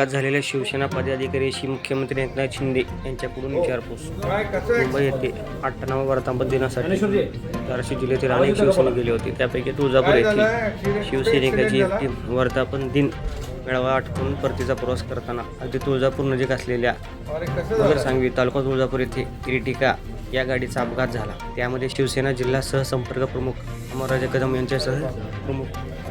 अपघात झालेल्या शिवसेना पदाधिकाऱ्याशी मुख्यमंत्री एकनाथ शिंदे यांच्याकडून विचारपूस. मुंबई येथे 98 वर्धापन दिनासाठी धाराशिव जिल्ह्यातील अनेक शिवसैनिक गेले होते. त्यापैकी तुळजापूर येथे शिवसैनिकाची एक टीम वर्धापन दिन मेळावा आटोपून परतीचा प्रवास करताना अगदी तुळजापूर नजीक असलेल्या नगरसांगवी तालुका तुळजापूर येथे इर्टिगा या गाडीचा अपघात झाला. त्यामध्ये शिवसेना जिल्हा सहसंपर्क प्रमुख अमरराजे कदम यांच्यासह प्रमुख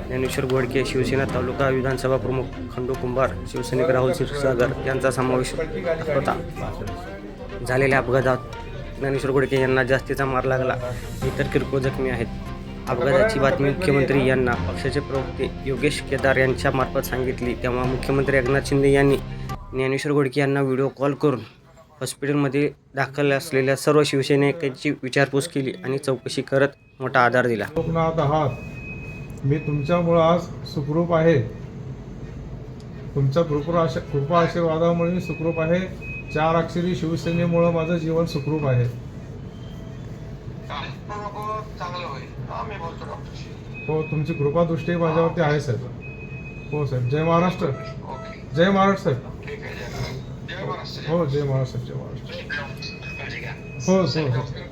ज्ञानेश्वर घोडके, शिवसेना तालुका विधानसभा प्रमुख खंडू कुंभार, शिवसैनिक राहुल क्षीरसागर यांचा समावेश होता. झालेल्या अपघातात ज्ञानेश्वर घोडके यांना जास्तीचा मार लागला, इतर किरकोळ जखमी आहेत. अपघाताची बातमी मुख्यमंत्री यांना पक्षाचे प्रवक्ते योगेश केदार यांच्या मार्फत सांगितली, तेव्हा मुख्यमंत्री एकनाथ शिंदे यांनी ज्ञानेश्वर घोडके यांना व्हिडिओ कॉल करून हॉस्पिटलमध्ये दाखल असलेल्या सर्व शिवसैनिकांची विचारपूस केली आणि चौकशी करत मोठा आधार दिला. लोकनाथ आहात, मी तुमच्यामुळे आज सुखरूप आहे. तुमच्या कृपा आशीर्वादामुळे मी सुखरूप आहे. 4 अक्षरी शिवसेनेमुळे माझं जीवन सुखरूप आहे. हो, तुमची कृपा दृष्टी माझ्यावरती आहे साहेब. हो साहेब. जय महाराष्ट्र. जय महाराष्ट्र साहेब. हो, जय महाराष्ट्र. जय महाराष्ट्र. हो हो हो.